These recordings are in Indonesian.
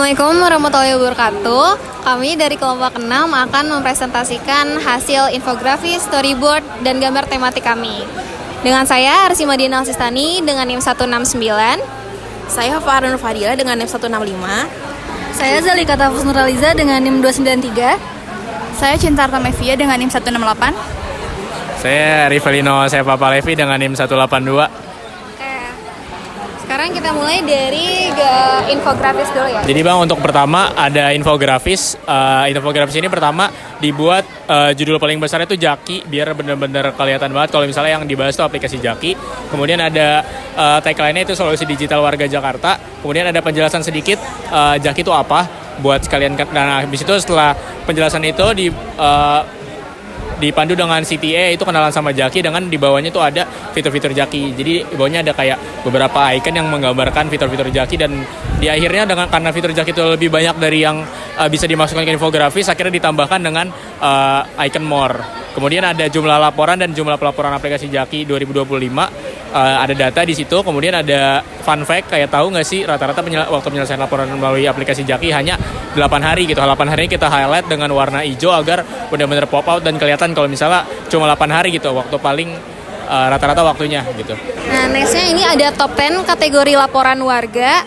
Assalamualaikum warahmatullahi wabarakatuh. Kami dari kelompok 6 akan mempresentasikan hasil infografis, storyboard, dan gambar tematik kami. Dengan saya Arsi Madinah Sistani dengan NIM 169. Saya Farhan Fadila dengan NIM 165. Saya Zalika Tafus Nuraliza dengan NIM 293. Saya Cintarta Mevia dengan NIM 168. Saya Rivalino Sepapa Levi dengan NIM 182. Sekarang kita mulai dari infografis dulu ya. Jadi Bang, untuk pertama ada infografis. Infografis ini pertama dibuat judul paling besar itu Jaki, biar benar-benar kelihatan banget kalau misalnya yang dibahas itu aplikasi Jaki. Kemudian ada tagline-nya itu solusi digital warga Jakarta. Kemudian ada penjelasan sedikit Jaki itu apa buat sekalian. Nah, habis itu setelah penjelasan itu dipandu dengan CTA, itu kenalan sama Jaki, dengan di bawahnya itu ada fitur-fitur Jaki. Jadi di bawahnya ada kayak beberapa icon yang menggambarkan fitur-fitur Jaki, dan di akhirnya karena fitur Jaki itu lebih banyak dari yang bisa dimasukkan ke infografis, akhirnya ditambahkan dengan icon more. Kemudian ada jumlah laporan dan jumlah pelaporan aplikasi Jaki 2025. Ada data di situ. Kemudian ada fun fact, kayak tahu nggak sih rata-rata waktu penyelesaian laporan melalui aplikasi Jaki hanya 8 hari gitu. 8 hari kita highlight dengan warna hijau agar benar-benar pop out dan kelihatan kalau misalnya cuma 8 hari gitu, waktu paling rata-rata waktunya gitu. Nah, nextnya ini ada top 10 kategori laporan warga.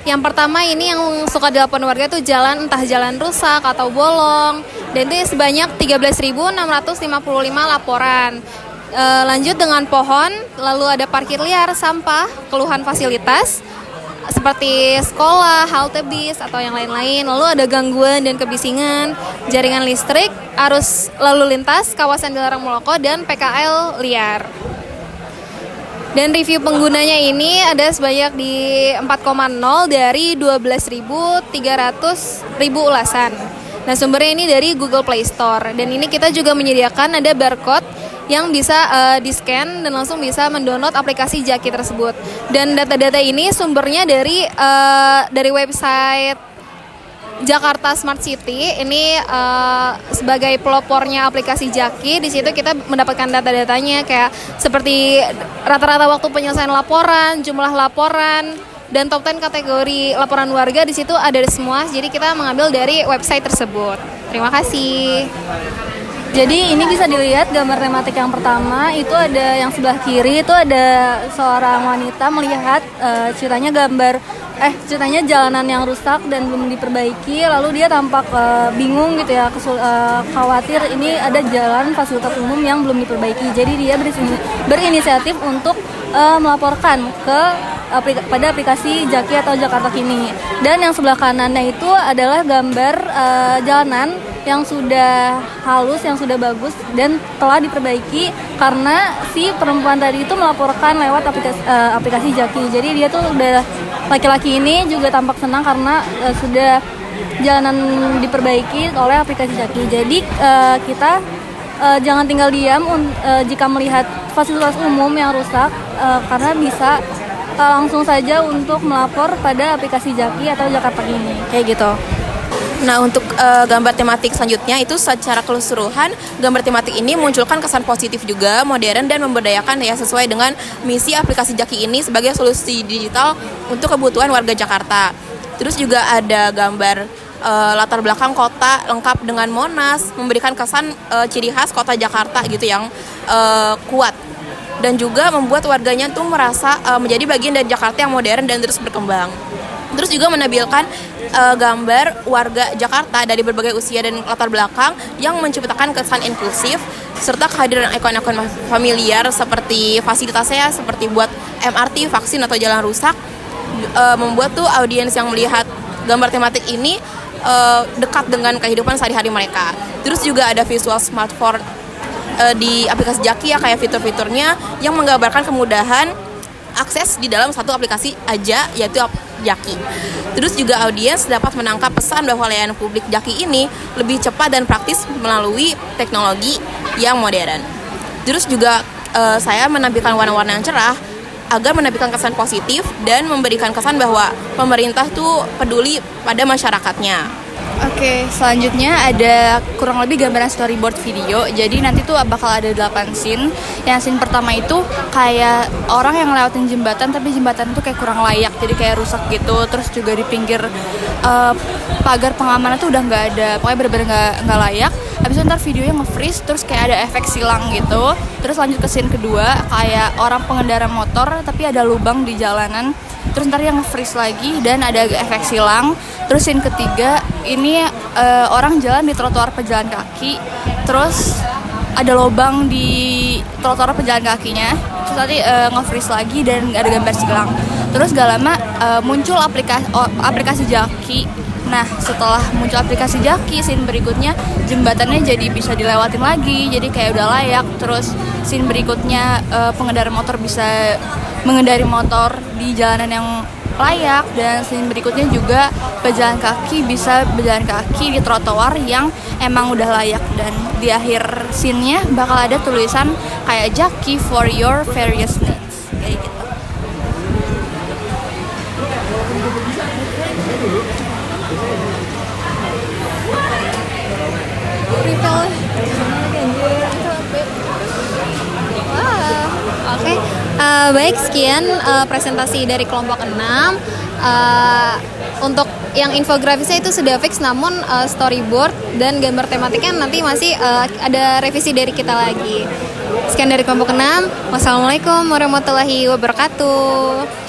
Yang pertama ini yang suka dilaporan warga itu entah jalan rusak atau bolong. Dan itu sebanyak 13.655 laporan. Lanjut dengan pohon, lalu ada parkir liar, sampah, keluhan fasilitas seperti sekolah, halte bis, atau yang lain-lain. Lalu ada gangguan dan kebisingan, jaringan listrik, arus lalu lintas, kawasan dilarang merokok, dan PKL liar. Dan review penggunanya ini ada sebanyak di 4,0 dari 12.300 ulasan. Nah, sumbernya ini dari Google Play Store. Dan ini kita juga menyediakan ada barcode yang bisa di-scan dan langsung bisa mendownload aplikasi Jaki tersebut. Dan data-data ini sumbernya dari website Jakarta Smart City. Ini sebagai pelopornya aplikasi Jaki. Di situ kita mendapatkan data-datanya kayak seperti rata-rata waktu penyelesaian laporan, jumlah laporan, dan top 10 kategori laporan warga. Di situ ada semua. Jadi kita mengambil dari website tersebut. Terima kasih. Jadi ini bisa dilihat gambar tematik yang pertama, itu ada yang sebelah kiri, itu ada seorang wanita melihat ceritanya jalanan yang rusak dan belum diperbaiki, lalu dia tampak bingung gitu ya, khawatir ini ada jalan fasilitas umum yang belum diperbaiki. Jadi dia berinisiatif untuk melaporkan pada aplikasi Jaki atau Jakarta Kini. Dan yang sebelah kanannya itu adalah gambar jalanan yang sudah halus, yang sudah bagus dan telah diperbaiki karena si perempuan tadi itu melaporkan lewat aplikasi Jaki. Jadi dia tuh udah, laki-laki ini juga tampak senang karena sudah jalanan diperbaiki oleh aplikasi Jaki. Jadi kita jangan tinggal diam jika melihat fasilitas umum yang rusak, karena bisa langsung saja untuk melapor pada aplikasi Jaki atau Jakarta Kini, kayak gitu. Nah, untuk gambar tematik selanjutnya itu secara keseluruhan gambar tematik ini munculkan kesan positif juga, modern dan memberdayakan ya, sesuai dengan misi aplikasi Jaki ini sebagai solusi digital untuk kebutuhan warga Jakarta. Terus juga ada gambar latar belakang kota lengkap dengan Monas, memberikan kesan ciri khas kota Jakarta gitu yang kuat, dan juga membuat warganya tuh merasa menjadi bagian dari Jakarta yang modern dan terus berkembang. Terus juga menampilkan gambar warga Jakarta dari berbagai usia dan latar belakang yang menciptakan kesan inklusif, serta kehadiran ikon-ikon familiar seperti fasilitasnya seperti buat MRT, vaksin, atau jalan rusak, membuat tuh audiens yang melihat gambar tematik ini dekat dengan kehidupan sehari-hari mereka. Terus juga ada visual smartphone di aplikasi Jaki ya, kayak fitur-fiturnya yang menggambarkan kemudahan akses di dalam satu aplikasi aja, yaitu Jaki. Terus juga audiens dapat menangkap pesan bahwa layanan publik Jaki ini lebih cepat dan praktis melalui teknologi yang modern. Terus juga saya menampilkan warna-warna yang cerah agar menampilkan kesan positif dan memberikan kesan bahwa pemerintah tuh peduli pada masyarakatnya. Oke, selanjutnya ada kurang lebih gambaran storyboard video. Jadi nanti tuh bakal ada 8 scene. Yang scene pertama itu kayak orang yang ngelewatin jembatan, tapi jembatan itu kayak kurang layak, jadi kayak rusak gitu. Terus juga di pinggir pagar pengamanan tuh udah nggak ada, pokoknya bener-bener nggak layak. Habis itu ntar videonya nge-freeze, terus kayak ada efek silang gitu. Terus lanjut ke scene kedua, kayak orang pengendara motor tapi ada lubang di jalanan. Terus ntar yang nge-freeze lagi dan ada efek silang. Terus scene ketiga ini orang jalan di trotoar pejalan kaki. Terus ada lubang di trotoar pejalan kakinya. Terus tadi nge-freeze lagi dan ada gambar silang. Terus gak lama muncul aplikasi Jaki. Nah, setelah muncul aplikasi Jaki, scene berikutnya jembatannya jadi bisa dilewatin lagi, jadi kayak udah layak. Terus scene berikutnya pengendara motor bisa mengendari motor di jalanan yang layak, dan scene berikutnya juga pejalan kaki bisa berjalan kaki di trotoar yang emang udah layak. Dan di akhir scene-nya bakal ada tulisan kayak Jaki for your various needs, kayak gitu. Oke, baik, sekian presentasi dari kelompok 6. Untuk yang infografisnya itu sudah fix, namun storyboard dan gambar tematiknya nanti masih ada revisi dari kita lagi. Sekian dari kelompok 6. Wassalamualaikum warahmatullahi wabarakatuh.